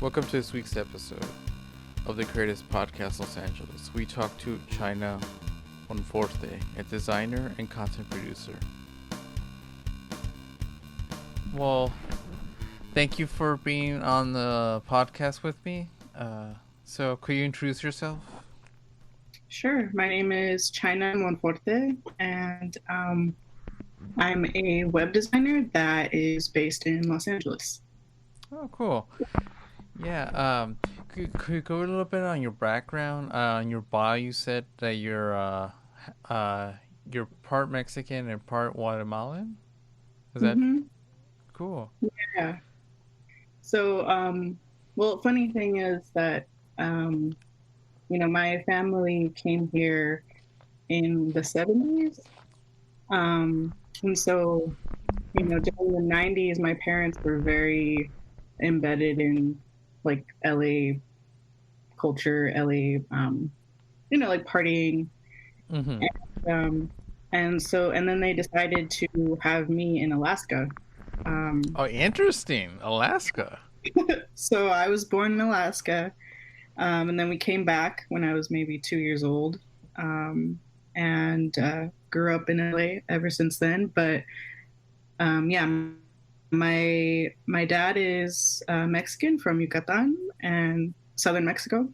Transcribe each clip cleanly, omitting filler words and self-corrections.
Welcome to this week's episode of the Greatest Podcast Los Angeles. We talk to Chynna Monforte, a designer and content producer. Well, thank you for being on the podcast with me. So could you introduce yourself? Sure. My name is Chynna Monforte, and I'm a web designer that is based in Los Angeles. Oh, cool. Yeah. Could you go a little bit on your background? In your bio, you said that you're part Mexican and part Guatemalan. Is that hmm cool? Yeah. So, well, funny thing is that, um, my family came here in the 70s. And so, during the 90s, my parents were very embedded in like LA culture, LA, like partying. Mm-hmm. Um, and then they decided to have me in Alaska. Um, Oh, interesting. Alaska. so I was born in Alaska, and then we came back when I was maybe 2 years old, and grew up in LA ever since then. But yeah, my dad is Mexican from Yucatan and southern Mexico,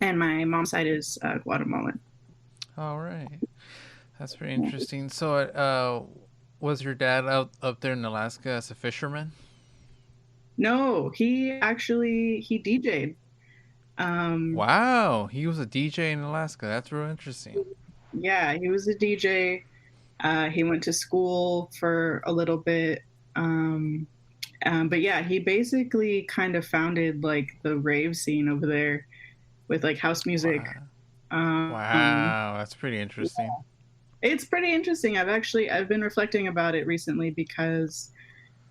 and my mom's side is Guatemalan. All right. That's very interesting. So, was your dad out up there in Alaska as a fisherman? No, he DJ'd. Um, Wow, he was a DJ in Alaska. That's real interesting. yeah, he was a DJ. He went to school for a little bit. Um, but yeah, he basically kind of founded like the rave scene over there with like house music. Wow. Um, Wow, that's pretty interesting. it's pretty interesting. I've been reflecting about it recently because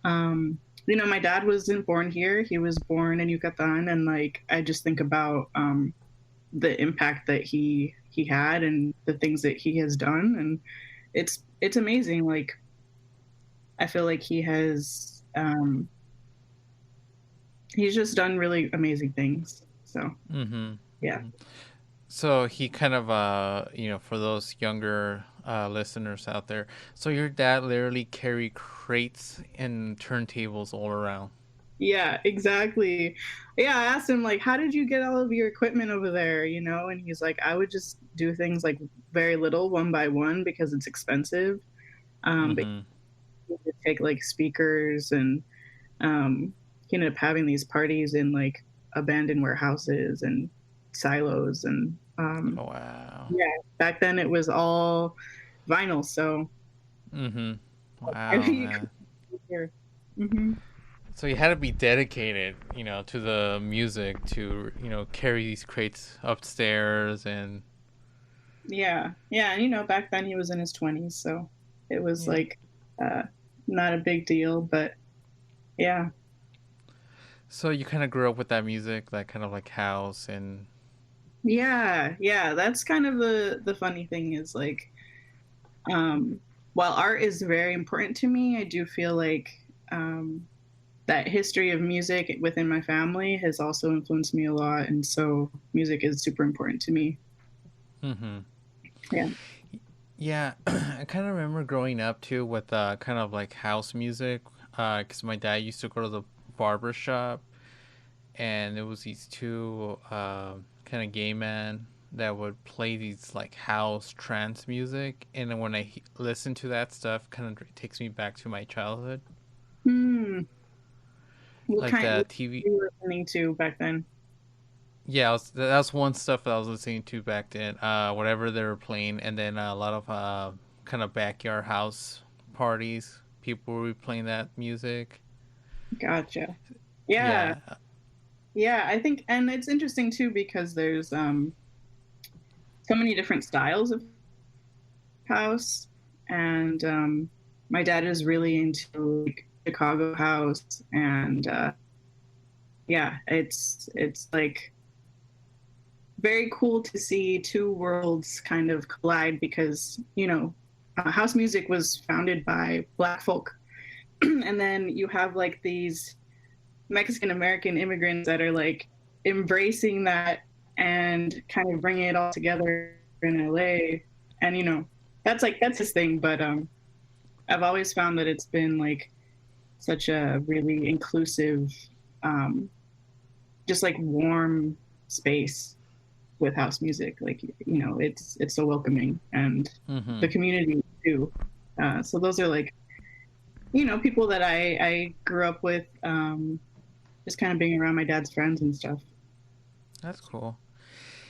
um, my dad wasn't born here. He was born in Yucatan, and like I just think about the impact that he had and the things that he has done, and it's amazing. Like I feel like he's just done really amazing things. So Mm-hmm. yeah. Mm-hmm. So he kind of, for those younger listeners out there, so your dad literally carried crates and turntables all around. Yeah, exactly. Yeah, I asked him like, how did you get all of your equipment over there, and he's like, I would just do things like very little one by one because it's expensive. But Mm-hmm. he would take like speakers, and he ended up having these parties in like abandoned warehouses and silos, and Wow. yeah, back then it was all vinyl, so Mm-hmm. whatever Wow, you could man. hear. hmm So you had to be dedicated, to the music to, carry these crates upstairs and Yeah, yeah, and back then he was in his 20s, so it was yeah. like uh, not a big deal, but yeah, So you kind of grew up with that music, that kind of like house and yeah, yeah. That's kind of the funny thing is like, um, while art is very important to me, I do feel like that history of music within my family has also influenced me a lot, and so music is super important to me. mm-hmm. Yeah. Yeah, I kind of remember growing up too with kind of like house music, because my dad used to go to the barber shop, and it was these two kind of gay men that would play these like house trance music, and then when I listen to that stuff, kind of takes me back to my childhood, Hmm. What like kind the what TV. were you listening to back then? Yeah, that was one stuff that I was listening to back then. Whatever they were playing, and then a lot of kind of backyard house parties. People were playing that music. Gotcha. Yeah, Yeah. yeah. I think, and it's interesting too because there's so many different styles of house, and my dad is really into like Chicago house, and yeah, it's like very cool to see two worlds kind of collide because house music was founded by Black folk, and then you have like these Mexican American immigrants that are like embracing that and kind of bringing it all together in LA. And that's his thing. But I've always found that it's been like such a really inclusive, um, just like warm space with house music. Like it's so welcoming, and Mm-hmm. the community too. So those are like people that I grew up with, just kind of being around my dad's friends and stuff. That's cool.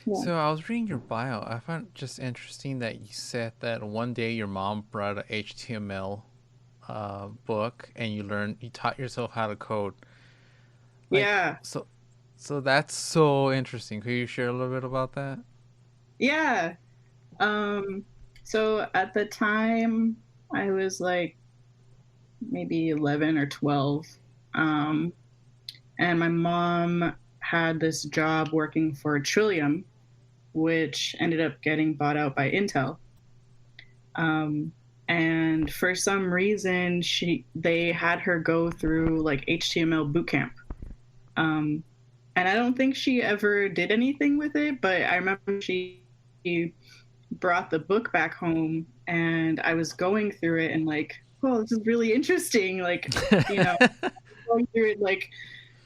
Yeah. So I was reading your bio. I found it just interesting that you said that one day your mom brought a HTML book and you taught yourself how to code. Like Yeah. so, so that's so interesting. Could you share a little bit about that? Yeah. Um, so at the time, I was like maybe 11 or 12. Um, and my mom had this job working for Trillium, which ended up getting bought out by Intel. Um, and for some reason, they had her go through like HTML boot camp. Um, and I don't think she ever did anything with it, but I remember she brought the book back home, and I was going through it and like, oh, this is really interesting. Like, you know, going through it like,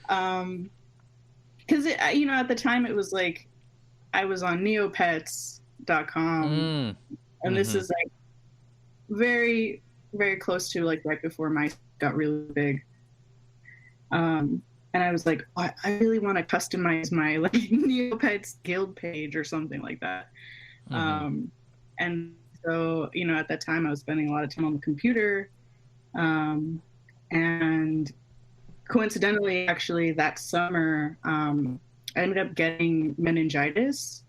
because at the time it was like I was on Neopets.com, Mm. and this Mm-hmm. is like very, very close to like right before my got really big. And I was like, oh, I really want to customize my like Neopets guild page or something like that. Mm-hmm. Um, and so, at that time I was spending a lot of time on the computer. Um, and coincidentally, actually, that summer, I ended up getting meningitis,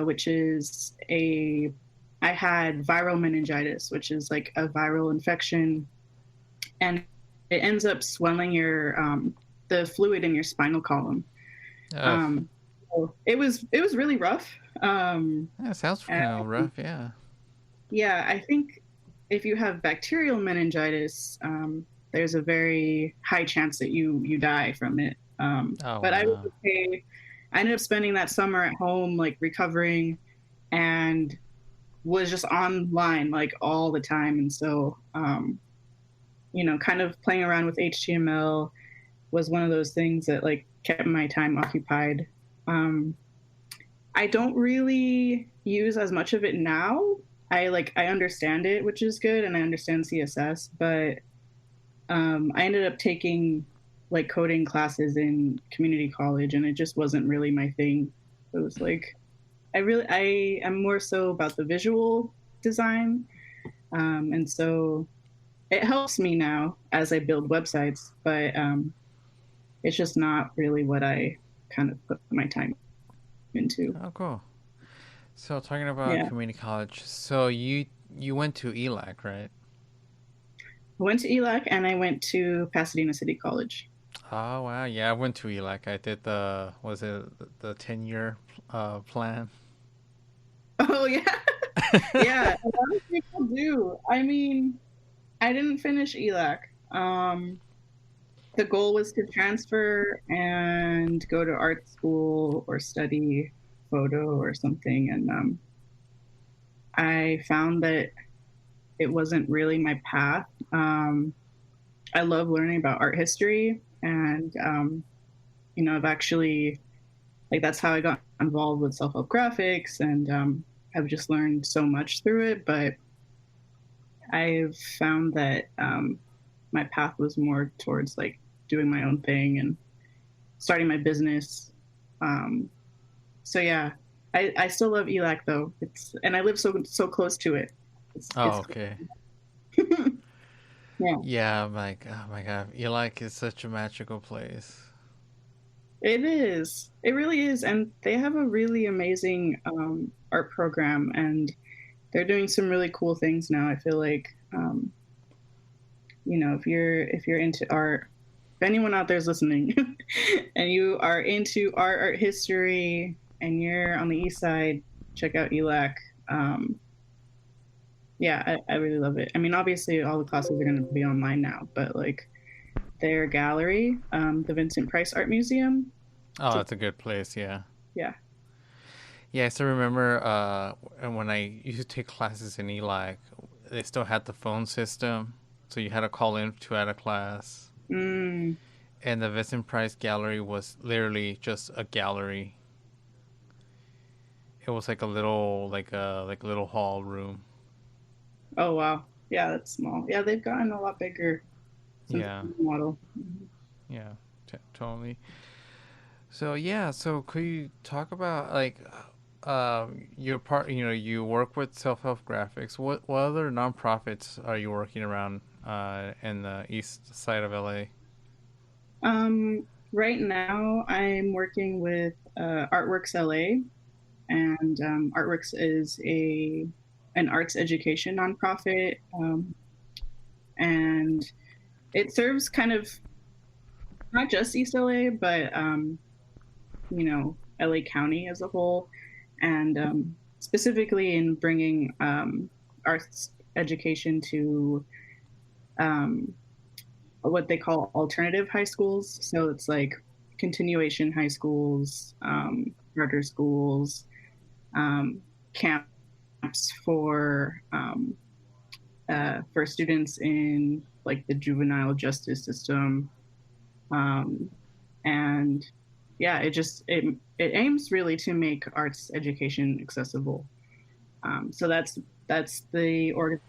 which is I had viral meningitis, which is like a viral infection, and it ends up swelling the fluid in your spinal column. Oh, Um, so it was really rough. that sounds And kind of rough. Yeah. yeah, I think if you have bacterial meningitis, there's a very high chance that you die from it. Oh But I was wow. okay. I ended up spending that summer at home, like recovering, and was just online like all the time. And so, kind of playing around with HTML was one of those things that like kept my time occupied. Um, I don't really use as much of it now. I understand it, which is good, and I understand CSS, but I ended up taking like coding classes in community college, and it just wasn't really my thing. It was like I am more so about the visual design, and so it helps me now as I build websites, but it's just not really what I kind of put my time into. Oh cool. So talking about Yeah. community college, so you went to ELAC, right? I went to ELAC and I went to Pasadena City College. Oh wow, yeah, I went to ELAC. I did the was it the 10-year plan? Oh yeah, yeah. A lot of people do. I mean, I didn't finish ELAC. The goal was to transfer and go to art school or study photo or something, and I found that it wasn't really my path. I love learning about art history, and I've actually like that's how I got involved with self help graphics, and I've just learned so much through it. But I've found that my path was more towards like doing my own thing and starting my business. Um, so yeah, I still love ELAC though. And I live so close to it. Oh, It's okay. yeah. Yeah, I'm like, oh my god, ELAC is such a magical place. It is. It really is. And they have a really amazing art program, and they're doing some really cool things now. I feel like, if you're into art, if anyone out there is listening, and you are into art history, and you're on the east side, check out ELAC. Um, yeah, I really love it. I mean, obviously, all the classes are going to be online now, but like their gallery, the Vincent Price Art Museum. Oh, So that's a good place. Yeah. yeah. Yeah, I still remember when I used to take classes in Eli, they still had the phone system, so you had to call in to add a class. Mm. And the Vincent Price Gallery was literally just a gallery. It was like a little little hall room. Oh wow. Yeah, that's small. Yeah, they've gotten a lot bigger since Yeah, the model. Mhm. yeah, totally. So yeah, so could you talk about like your part? You know, you work with self help graphics. What other nonprofits are you working around in the east side of LA? Right now, I'm working with Artworks LA, and Artworks is a an arts education nonprofit, and it serves kind of not just East LA, but LA County as a whole, and specifically in bringing arts education to um, what they call alternative high schools. So it's like continuation high schools, charter schools, um, camps for students in like the juvenile justice system, um, and yeah, it aims really to make arts education accessible. So that's the org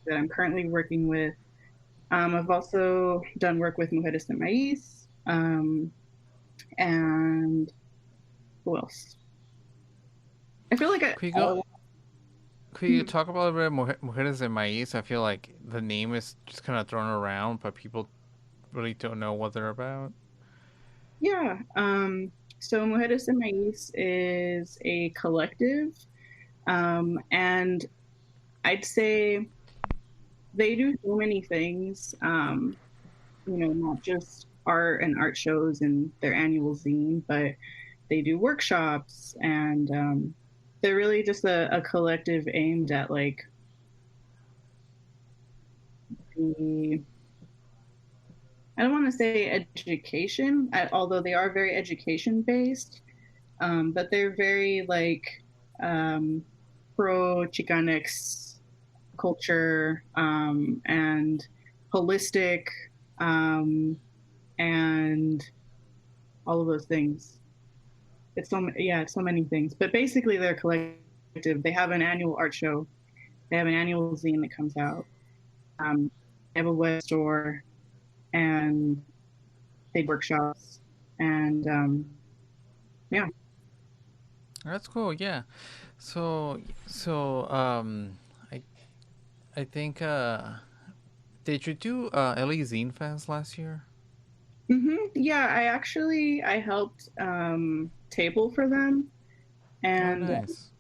that I'm currently working with. I've also done work with Mujeres de Maíz, and who else? I feel like Could you go? all. Could you talk about a bit of Mujeres de Maíz? I feel like the name is just kind of thrown around, but people really don't know what they're about. Yeah. So Mujeres de Maíz is a collective, and I'd say they do so many things. Not just art and art shows and their annual zine, but they do workshops, and they're really just a collective aimed at like the I don't want to say education, although they are very education based, but they're very like um, pro Chicanx culture, and holistic, um, and all of those things. It's so many things, but basically they're collective. They have an annual art show. They have an annual zine that comes out. They have a web store, and they workshops, and yeah. That's cool. Yeah. So I think did you do LA Zine Fest last year? Yeah, I helped table for them, Oh, and nice.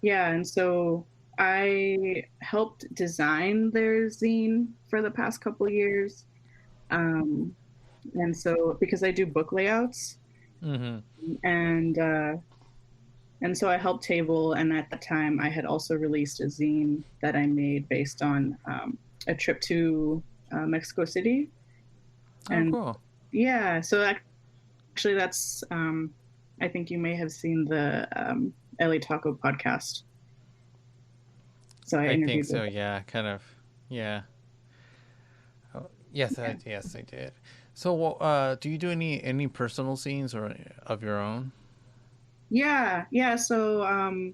yeah, and so I helped design their zine for the past couple years. Um, and so because I do book layouts, Mm-hmm. and so I helped table, and at the time I had also released a zine that I made based on a trip to Mexico City, Oh, and cool. yeah, so actually that's I think you may have seen the LA Taco podcast. So I I think interviewed with so. Yeah, kind of. Yeah. Oh, yes, yeah. I did. So, do you do any personal scenes or of your own? Yeah. So I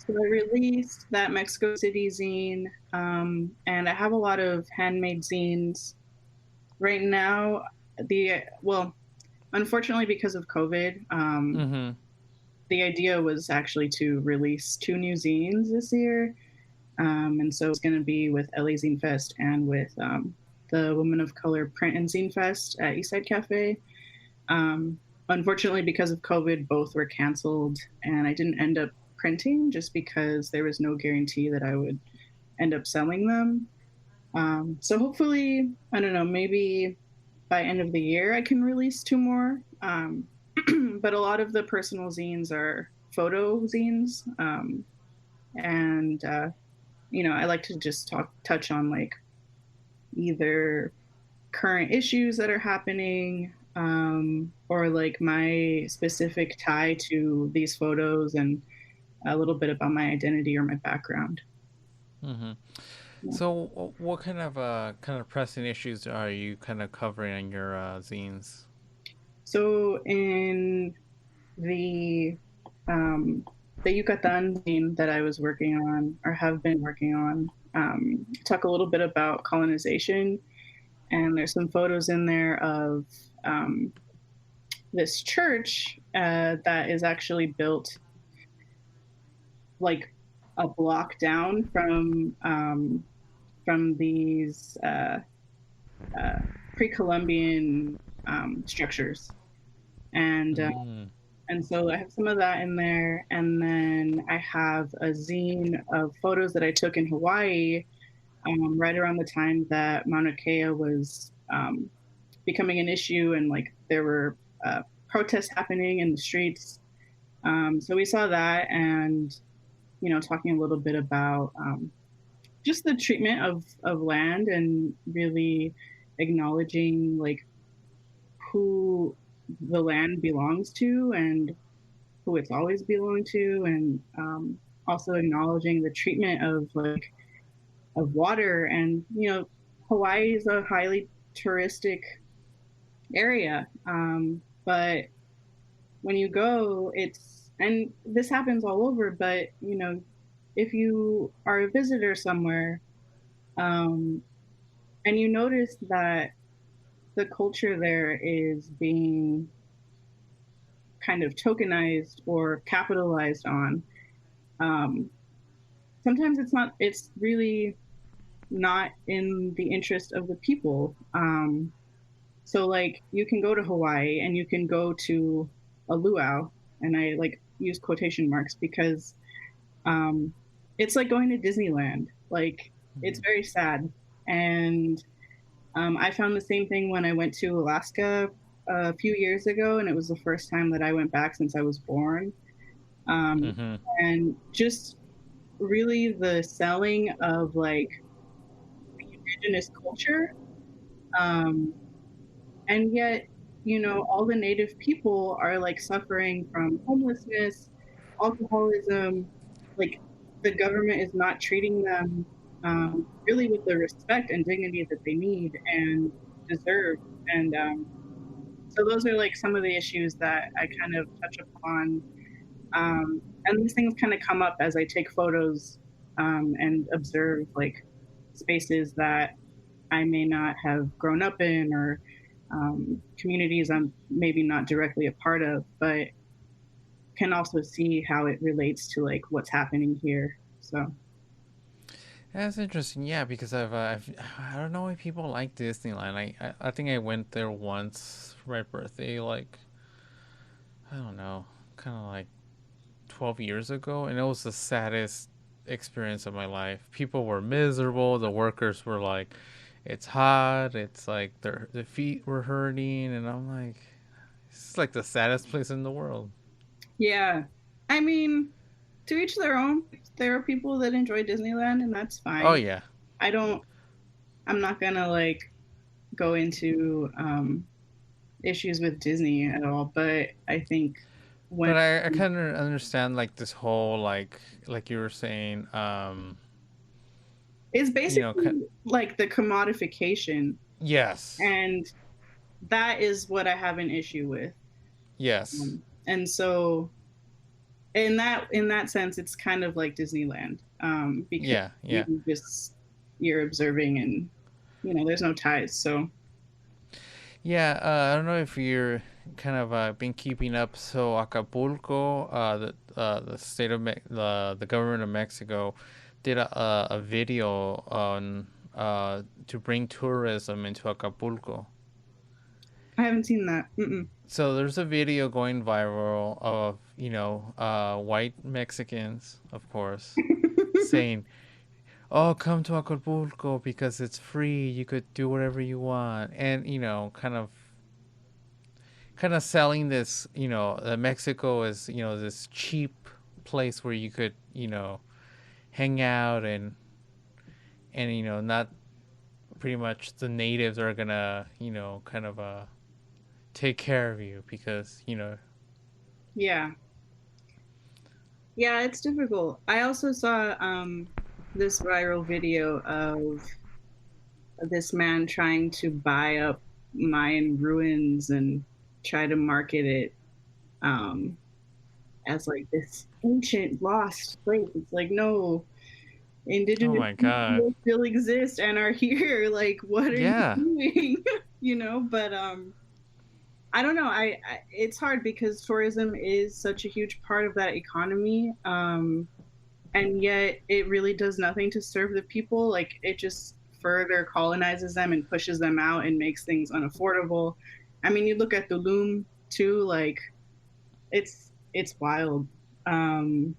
released that Mexico City zine, and I have a lot of handmade zines right now. Well, unfortunately, because of COVID, Mm-hmm. the idea was actually to release two new zines this year, and so it's going to be with LA Zine Fest and with the Women of Color Print and Zine Fest at Eastside Cafe. Um, Unfortunately, because of COVID, both were canceled, and I didn't end up printing just because there was no guarantee that I would end up selling them. So hopefully, I don't know, maybe by end of the year I can release two more. But a lot of the personal zines are photo zines, and I like to just touch on like either. current issues that are happening, or like my specific tie to these photos, and a little bit about my identity or my background. Mm-hmm. Yeah. So, what kind of pressing issues are you kind of covering in your zines? So in the um, the Yucatan theme that I was working on or have been working on, talk a little bit about colonization, and there's some photos in there of um, this church that is actually built like a block down from these uh, pre-Columbian structures, and uh, Mm. and so I have some of that in there, and then I have a zine of photos that I took in Hawaii right around the time that Mauna Kea was becoming an issue, and like there were protests happening in the streets. So we saw that, and talking a little bit about just the treatment of land, and really acknowledging like who the land belongs to, and who it's always belonged to, and also acknowledging the treatment of like of water. And Hawaii is a highly touristic area, but when you go, it's and this happens all over, but if you are a visitor somewhere, um, and you notice that the culture there is being kind of tokenized or capitalized on, um, sometimes it's really not in the interest of the people. So like you can go to Hawaii and you can go to a luau, and I like use quotation marks because um, it's like going to Disneyland. Like it's Mm-hmm. very sad, and I found the same thing when I went to Alaska a few years ago, and it was the first time that I went back since I was born. Um, Mm-hmm. and just really the selling of like indigenous culture, um, and yet all the native people are like suffering from homelessness, alcoholism. Like the government is not treating them really with the respect and dignity that they need and deserve. And so those are like some of the issues that I kind of touch upon. And these things kind of come up as I take photos and observe like spaces that I may not have grown up in, or communities I'm maybe not directly a part of, but can also see how it relates to like what's happening here. So That's interesting. Yeah, because I don't know why people like Disneyland. I think I went there once for my birthday, like I don't know, kind of like 12 years ago, and it was the saddest experience of my life. People were miserable. The workers were like, "It's hot. It's like their feet were hurting," and I'm like, "This is like the saddest place in the world." yeah, I mean, to each their own. There are people that enjoy Disneyland, and that's Oh fine. yeah, I don't. I'm not gonna like go into issues with Disney at all, but I think when but I kind of understand like this whole like you were saying, it's you know, basically like the commodification, yes, and that is what I have an issue with. yes, And so in that sense, it's kind of like Disneyland, because yeah, yeah. you're observing, and there's no ties. So Yeah, I don't know if you're kind of been keeping up. So Acapulco, the state of the government of Mexico, did a video on to bring tourism into Acapulco. I haven't seen that. Mm-mm. So there's a video going viral of white Mexicans, of course, saying, "Oh, come to Acapulco because it's free. You could do whatever you want," and kind of selling this, that Mexico is, this cheap place where you could, hang out and not pretty much the natives are gonna, kind of take care of you because Yeah. Yeah, it's difficult. I also saw this viral video of this man trying to buy up Mayan ruins and try to market it um as like this ancient lost place. It's like, no, oh indigenous my god, people still exist and are here. Like, what are you yeah, doing? But I don't know. It's hard because tourism is such a huge part of that economy. And yet it really does nothing to serve the people. Like, it just further colonizes them and pushes them out and makes things unaffordable. I mean, you look at the loom too, like it's wild. And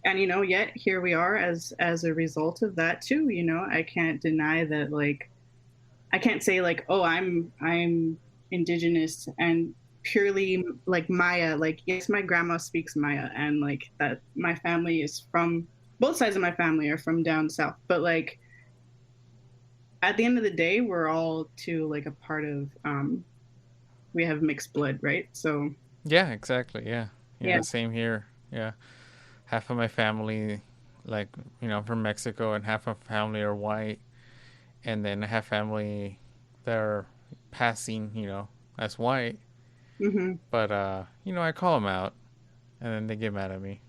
yet here we are as a result of that too. I can't deny that. Like, I can't say like, oh, I'm indigenous and purely like Maya. Like, yes, my grandma speaks Maya, and like that, my family is from, both sides of my family are from down south. But like, at the end of the day, we're all too like a part of. We have mixed blood, right? So yeah, exactly, yeah, yeah. same here, yeah. Half of my family, like, I'm from Mexico, and half of my family are white, and then I have family that are passing, as white, Hmm. but I call them out, and then they get mad at me.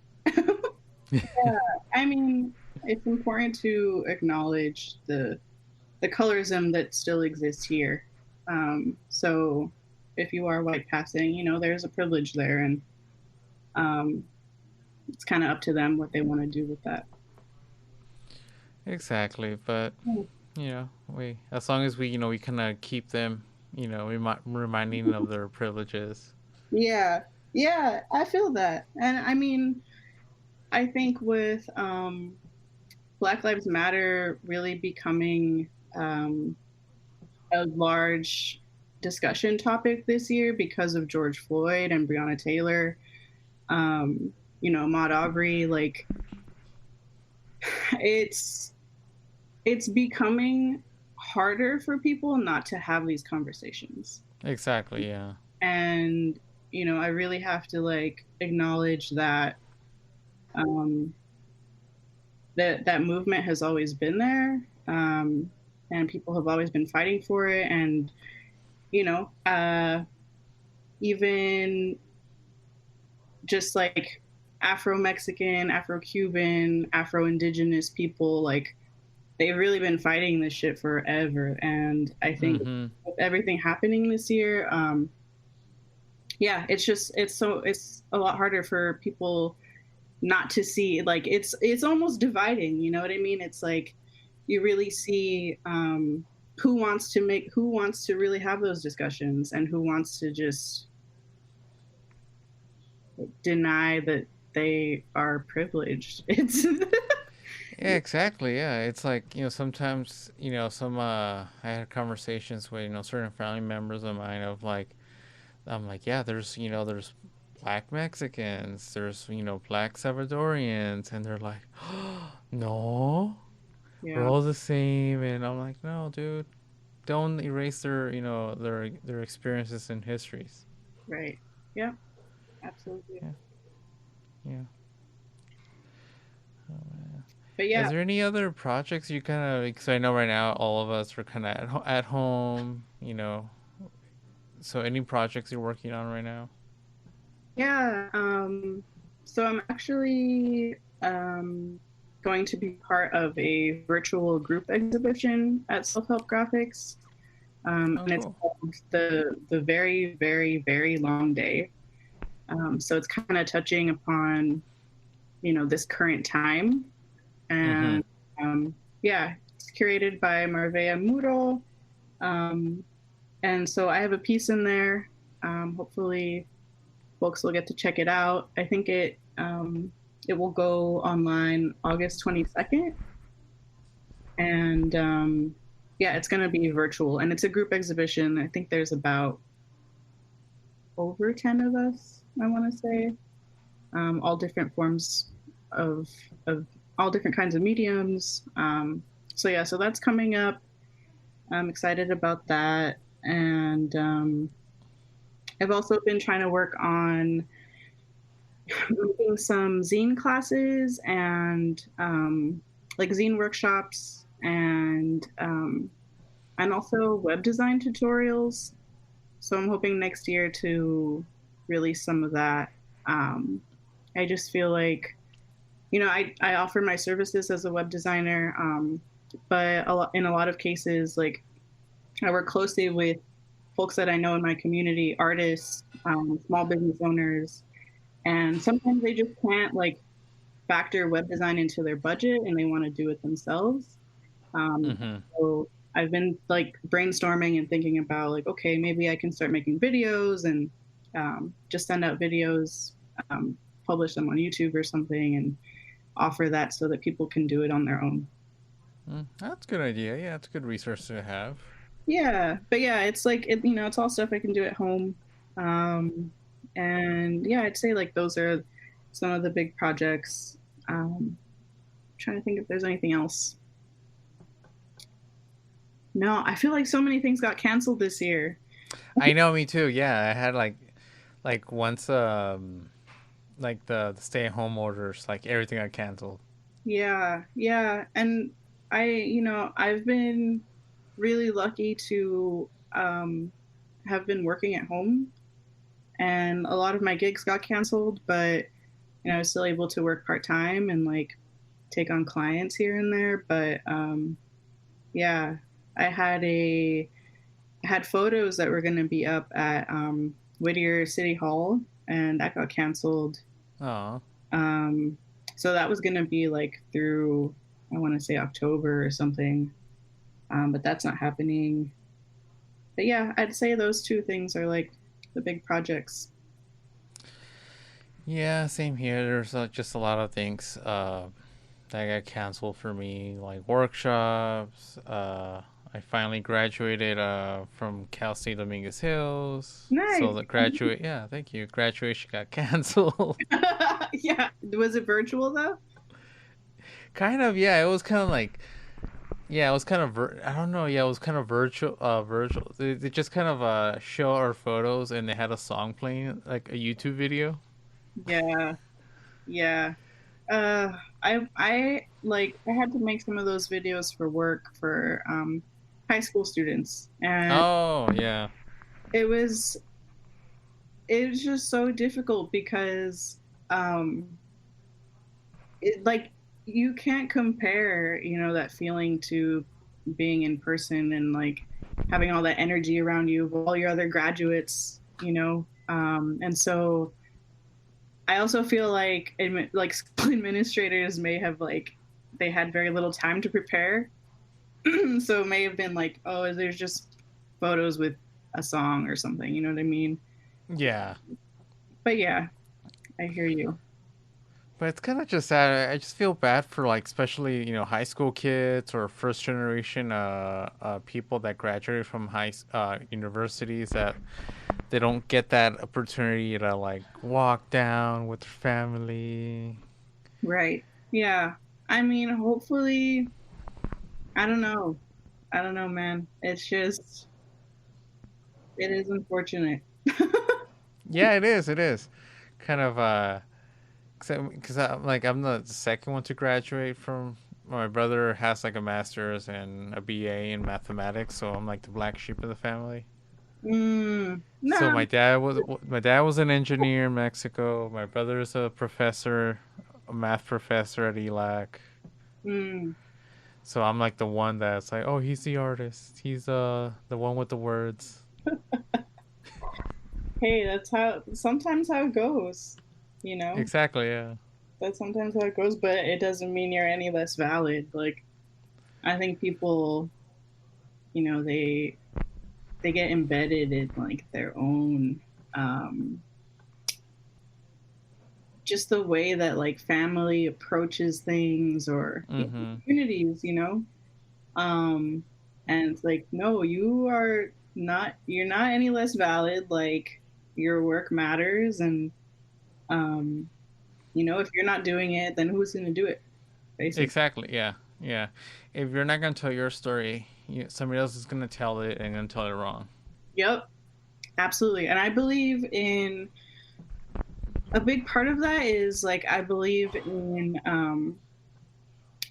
I mean, it's important to acknowledge the colorism that still exists here. So if you are white passing, there's a privilege there, and um, it's kind of up to them what they want to do with that. Exactly, but we, as long as we kind of keep them, reminding of their privileges. Yeah, yeah, I feel that, and I mean, I think with Black Lives Matter really becoming a large discussion topic this year because of George Floyd and Breonna Taylor, Ahmaud Arbery, like it's it's becoming harder for people not to have these conversations. Exactly, yeah. And I really have to like acknowledge that um that movement has always been there, and people have always been fighting for it. And you know uh even just like Afro-Mexican, Afro-Cuban, Afro-Indigenous people, like they've really been fighting this shit forever. And I think Mm-hmm. with everything happening this year, yeah, it's a lot harder for people not to see. Like, it's almost dividing. You know what I mean? It's like you really see who wants to really have those discussions and who wants to just deny that they are privileged. It's Yeah, exactly. Yeah, it's like sometimes some I had conversations with certain family members of mine of like I'm like, yeah, there's black Mexicans, there's black Salvadorians, and they're like, no, we're yeah, all the same, and I'm like, no, dude, don't erase their their experiences and histories. right. Yeah, absolutely. Yeah, yeah. But Is yeah, there any other projects you kind of? Because I know right now all of us are kind of at home, So any projects you're working on right now? yeah. So I'm actually going to be part of a virtual group exhibition at Self Help Graphics, Oh, and it's cool. called the very very very long day. So it's kind of touching upon this current time, Mm-hmm. and yeah, it's curated by Marvea Muro, um, and so I have a piece in there. Hopefully, folks will get to check it out. I think it will go online August 22nd, and yeah, it's going to be virtual, and it's a group exhibition. I think there's about over 10 of us, I want to say, all different forms of all different kinds of mediums. So yeah, so that's coming up. I'm excited about that. And I've also been trying to work on making some zine classes and like zine workshops and also web design tutorials. So I'm hoping next year to release some of that. Um, I just feel like, I offer my services as a web designer, but in a lot of cases, like I work closely with folks that I know in my community, artists, small business owners, and sometimes they just can't like factor web design into their budget and they want to do it themselves. Mm-hmm. So I've been like brainstorming and thinking about like, okay, maybe I can start making videos and just send out videos, publish them on YouTube or something, and offer that so that people can do it on their own. That's a good idea. Yeah, it's a good resource to have. Yeah, but yeah, it's like it's all stuff I can do at home. Um, and yeah, I'd say like those are some of the big projects. Trying to think if there's anything else. No, I feel like so many things got canceled this year. I know, me too. Yeah, I had like once like the stay at home orders, like everything got canceled. Yeah, yeah, and I've been really lucky to have been working at home, and a lot of my gigs got canceled, but I was still able to work part time and like take on clients here and there. But yeah, I had a I had photos that were going to be up at Whittier City Hall, and that got canceled. Oh. Um, so that was going to be like through, I want to say October or something, but that's not happening. But yeah, I'd say those two things are like the big projects. Yeah, same here. There's just a lot of things that got canceled for me, like workshops. I finally graduated from Cal State Dominguez Hills. So Nice. the graduate, yeah, thank you. Graduation got canceled. Yeah. Was it virtual though? Kind of, yeah. It was kind of like, yeah, it was kind of, I don't know, yeah, it was kind of virtual. Virtual. They just kind of show our photos, and they had a song playing, like a YouTube video. Yeah. Yeah. Uh, I like I had to make some of those videos for work for high school students, and Oh yeah, it was it was just so difficult because um, like you can't compare, that feeling to being in person and like having all that energy around you of all your other graduates. And so I also feel like like school administrators may have like they had very little time to prepare. So it may have been like, oh, there's just photos with a song or something, you know what I mean? yeah. But yeah, I hear you. But it's kind of just sad. I just feel bad for like, especially high school kids or first generation people that graduate from universities, that they don't get that opportunity to like walk down with their family. Right. Yeah. I mean, hopefully, I don't know. I don't know, man. It's just it is unfortunate. Yeah, it is. It is kind of because I'm the second one to graduate from. My brother has like a master's and a BA in mathematics, so I'm like the black sheep of the family. So No. my dad was an engineer in Mexico. My brother's a professor, a math professor at ELAC. Mm. So I'm like the one that's like, oh, he's the artist. He's the one with the words. Hey, that's how sometimes how it goes, you know? Exactly. Yeah. That's sometimes how it goes, but it doesn't mean you're any less valid. Like I think people, they get embedded in like their own just the way that like family approaches things or Mm-hmm. communities. Um and it's like, no, you're not any less valid. Like your work matters, and if you're not doing it, then who's going to do it, basically. Exactly. Yeah. Yeah. If you're not gonna tell your story, somebody else is gonna tell it and gonna tell it wrong. Yep, absolutely. And I believe in a big part of that is like I believe in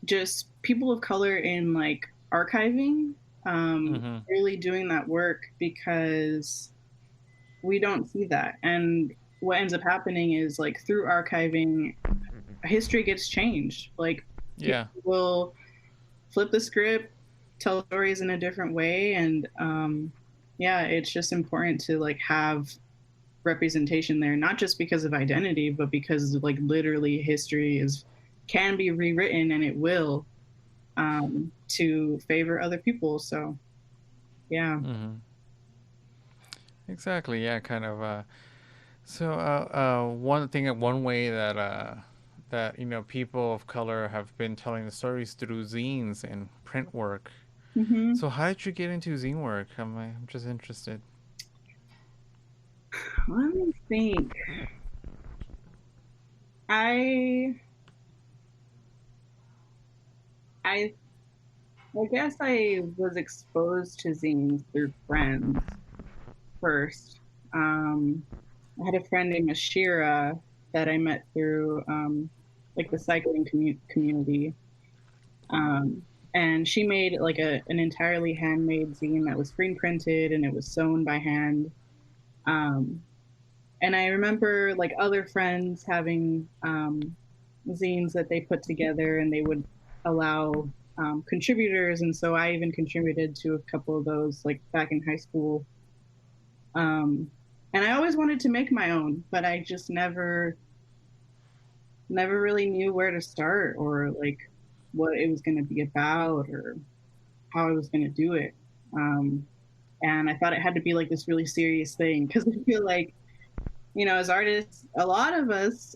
just people of color in like archiving, Mm-hmm. really doing that work because we don't see that. And what ends up happening is like through archiving, history gets changed. Like people Yeah. will flip the script, tell stories in a different way, and yeah, it's just important to like have representation there, not just because of identity, but because like literally history is can be rewritten and it will to favor other people. So yeah. Mm-hmm. Exactly. Yeah. Kind of. So, one way that people of color have been telling the stories through zines and print work. Hmm. So, how did you get into zine work? I'm just interested. Let me think. I I I guess I was exposed to zines through friends first. Um, I had a friend named Ashira that I met through like the cycling community. Um, and she made like an entirely handmade zine that was screen printed and it was sewn by hand. Um, and I remember like other friends having zines that they put together and they would allow contributors. And so I even contributed to a couple of those like back in high school. Um, and I always wanted to make my own, but I just never really knew where to start or like what it was going to be about or how I was going to do it. Um, and I thought it had to be like this really serious thing because I feel like, you know, as artists, a lot of us,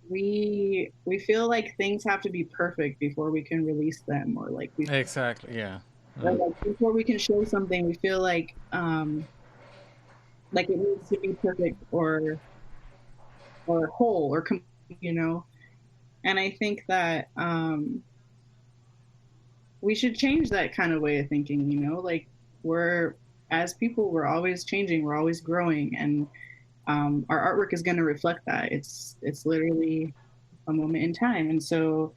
we feel like things have to be perfect before we can release them, or like we Exactly. Yeah. or Mm. like before we can show something, we feel like it needs to be perfect or whole or complete, you know. And I think that we should change that kind of way of thinking, you know, like we're as people, we're always changing, we're always growing, and our artwork is going to reflect that. It's literally a moment in time, and so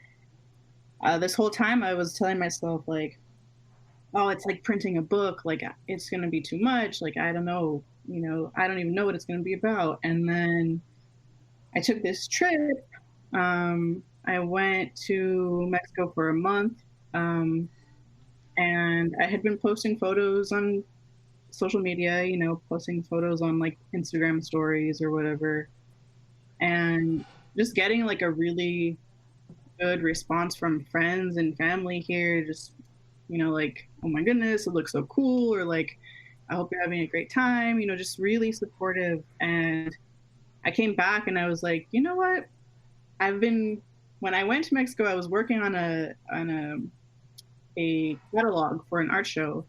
this whole time I was telling myself like, oh, it's like printing a book, like it's going to be too much, like I don't know, you know, I don't even know what it's going to be about. And then I took this trip. I went to Mexico for a month. Um, and I had been posting photos on social media, you know, posting photos on like Instagram stories or whatever, and just getting like a really good response from friends and family here. Just, you know, like, oh my goodness, it looks so cool, or like, I hope you're having a great time, you know, just really supportive. And I came back and I was like, you know what? I've been, when I went to Mexico, I was working on a catalog for an art show.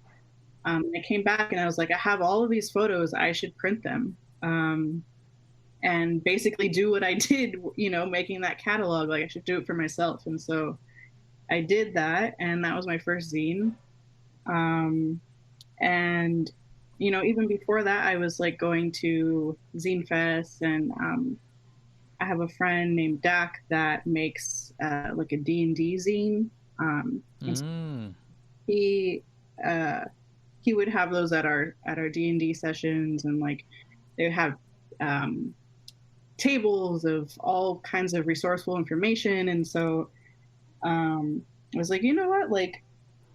I came back and I was like, I have all of these photos. I should print them and basically do what I did, you know, making that catalog. Like I should do it for myself. And so I did that, and that was my first zine. Um, and you know, even before that, I was like going to Zine Fest, and I have a friend named Dak that makes like a D&D zine. And so Mm. he uh, he would have those at our D&D sessions, and like they would have um, tables of all kinds of resourceful information. And so I was like, you know what, like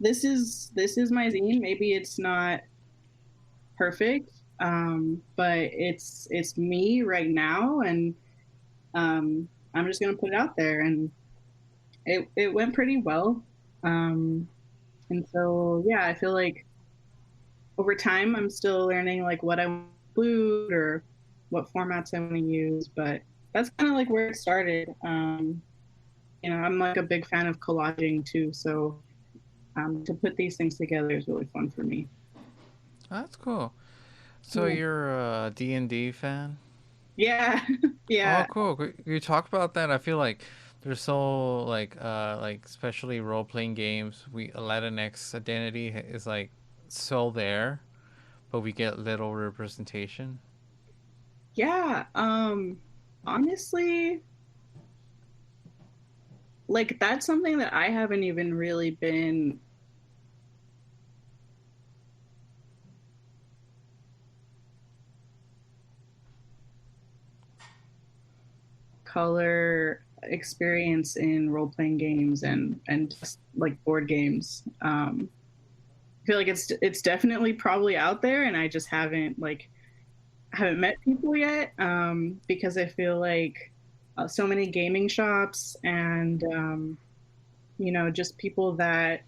this is my zine. Maybe it's not perfect, but it's me right now, and I'm just gonna put it out there. And it went pretty well. um, and so yeah, I feel like over time I'm still learning like what I want to include or what formats I want to use, but that's kind of like where it started. You know, I'm like a big fan of collaging too, so to put these things together is really fun for me. That's cool. So Yeah, you're a D&D fan? yeah, Oh, yeah. cool. You talk about that. I feel like they're so like especially role playing games. We Latinx identity is like so there, but we get little representation. Yeah, honestly, like that's something that I haven't even really been color experience in role playing games and just like board games. I feel like it's definitely probably out there, and I just haven't met people yet because I feel like so many gaming shops and just people that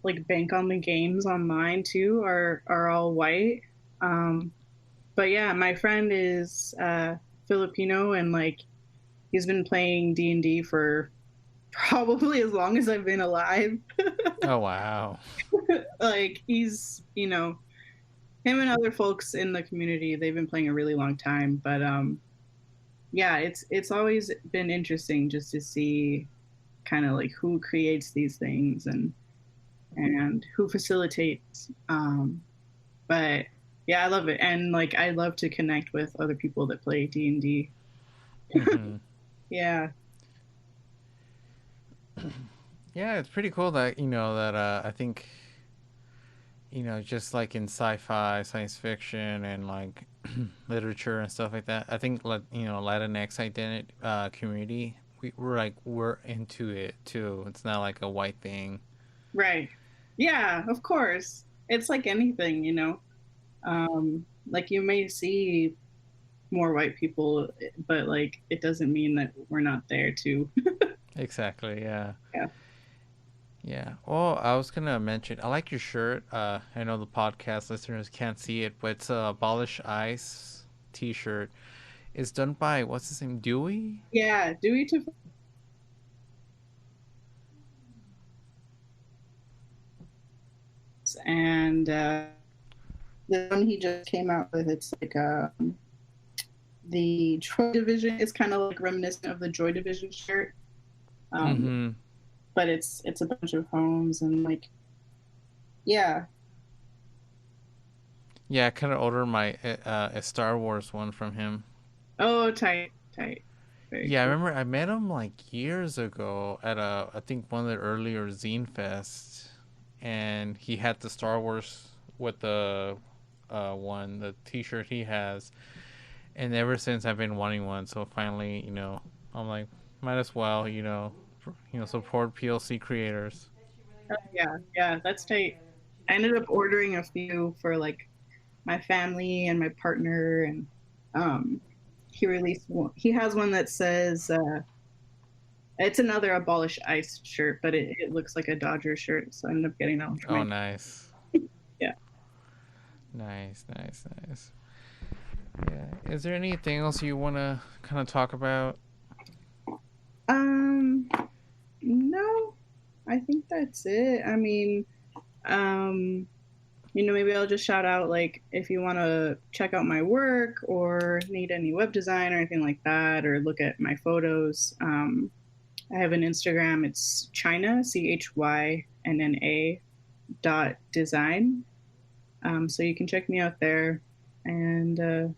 like bank on the games online too are all white. Um, but yeah, my friend is Filipino and like he's been playing D&D for probably as long as I've been alive. Oh wow. Like he's, him and other folks in the community, they've been playing a really long time, but yeah, it's always been interesting just to see kind of like who creates these things and who facilitates. But yeah, I love it, and like I love to connect with other people that play D&D. Mm-hmm. Yeah, Yeah, it's pretty cool that that I think just like in sci-fi, science fiction, and like literature and stuff like that. I think like Latinx identity community, we're into it too. It's not like a white thing. right. Yeah, of course. It's like anything. Like you may see more white people, but like it doesn't mean that we're not there too. Exactly. Yeah. Yeah. Yeah. Well, I was gonna mention I like your shirt. I know the podcast listeners can't see it, but it's a Abolish Ice T-shirt. It's done by what's his name, Dewey. Yeah, Dewey to and the one he just came out with, it's like the Joy Division is kind of like reminiscent of the Joy Division shirt, um, Mm-hmm. but it's a bunch of homes and like yeah. Yeah, I kind of ordered my a Star Wars one from him. Oh, tight, tight, very Yeah, I cool. remember I met him like years ago at I think one of the earlier Zine Fest, and he had the Star Wars with the the T-shirt he has, and ever since I've been wanting one. So finally, I'm like, might as well, support PLC creators. Oh, yeah, yeah, that's tight. I ended up ordering a few for like my family and my partner, and um, he released one. He has one that says it's another Abolish Ice shirt, but it looks like a Dodger shirt, so I ended up getting that one for Oh, my nice, yeah. nice, nice, nice. Yeah. Is there anything else you want to kind of talk about? Um, no, I think that's it. I mean, um, maybe I'll just shout out like if you want to check out my work or need any web design or anything like that, or look at my photos. I have an Instagram. It's Chynna CHYNNA .design. So you can check me out there, and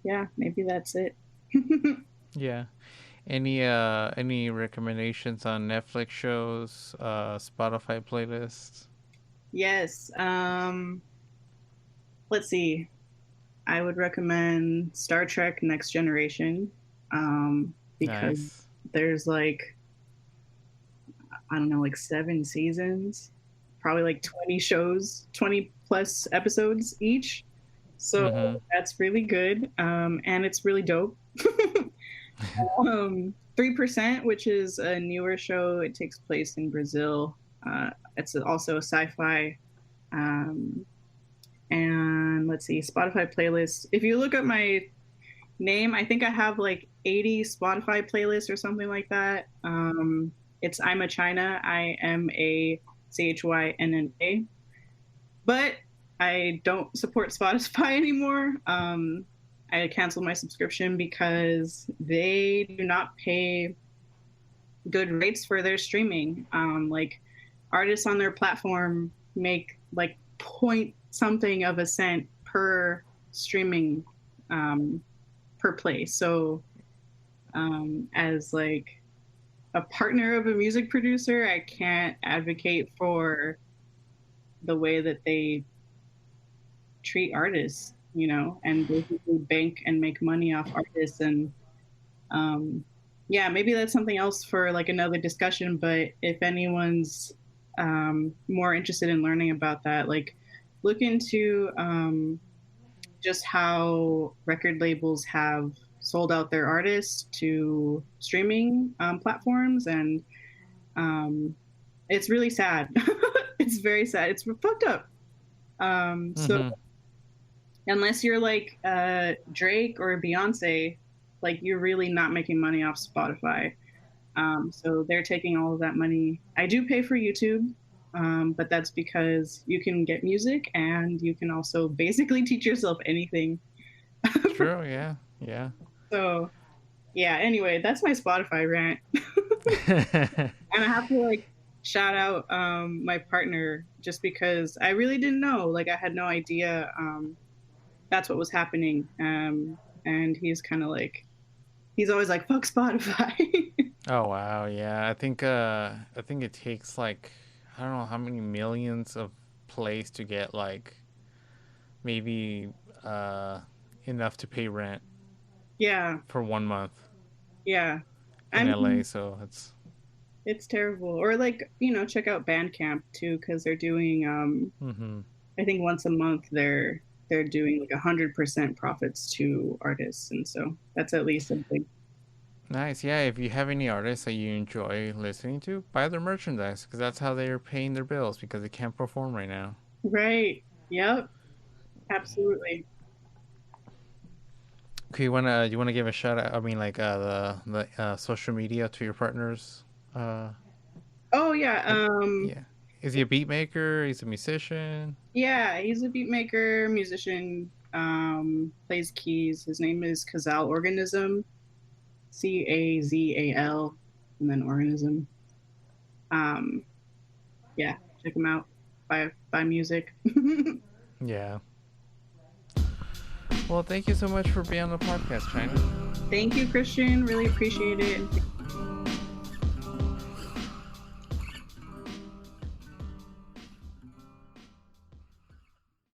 yeah, maybe that's it. Yeah. Any recommendations on Netflix shows, Spotify playlists? Yes. Let's see. I would recommend Star Trek Next Generation because Nice. there's like, I don't know, like 7 seasons, probably like 20 shows, 20 plus episodes each. So Mm-hmm. that's really good. And it's really dope. 3%, which is a newer show, it takes place in Brazil. It's also a sci fi. Um, and let's see, Spotify playlist. If you look at my name, I think I have like 80 Spotify playlists or something like that. It's I'm a Chynna, IMACHYNNA, but I don't support Spotify anymore. I canceled my subscription because they do not pay good rates for their streaming. Like artists on their platform make like point something of a cent per streaming per play. So as like a partner of a music producer, I can't advocate for the way that they treat artists, you know, and basically bank and make money off artists. And yeah, maybe that's something else for like another discussion. But if anyone's more interested in learning about that, like look into just how record labels have sold out their artists to streaming platforms, and it's really sad. It's very sad. It's fucked up. So Mm-hmm. unless you're like Drake or Beyonce, like you're really not making money off Spotify. So they're taking all of that money. I do pay for YouTube, but that's because you can get music and you can also basically teach yourself anything. True. Yeah. Yeah. So yeah. Anyway, that's my Spotify rant, and I have to like shout out my partner just because I really didn't know. Like I had no idea that's what was happening. And he's kind of like he's always like fuck Spotify. Oh wow, yeah. I think it takes like I don't know how many millions of plays to get like maybe uh enough to pay rent Yeah, for 1 month yeah. I in LA, mean, so it's it's terrible. Or like, you know, check out Bandcamp too, because they're doing mm-hmm. I think once a month they're doing like 100% profits to artists, and so that's at least something. Nice. Yeah, if you have any artists that you enjoy listening to, buy their merchandise because that's how they're paying their bills because they can't perform right now. Right. Yep. Absolutely. Okay, you wanna give a shout out? I mean, like the social media to your partners. Uh, Oh yeah. like yeah, is he a beat maker? He's a musician. Yeah, he's a beat maker, musician, plays keys. His name is Cazal Organism, Cazal, and then Organism. Um, yeah, check him out. Buy music. Yeah. Well, thank you so much for being on the podcast, China. Thank you, Christian. Really appreciate it.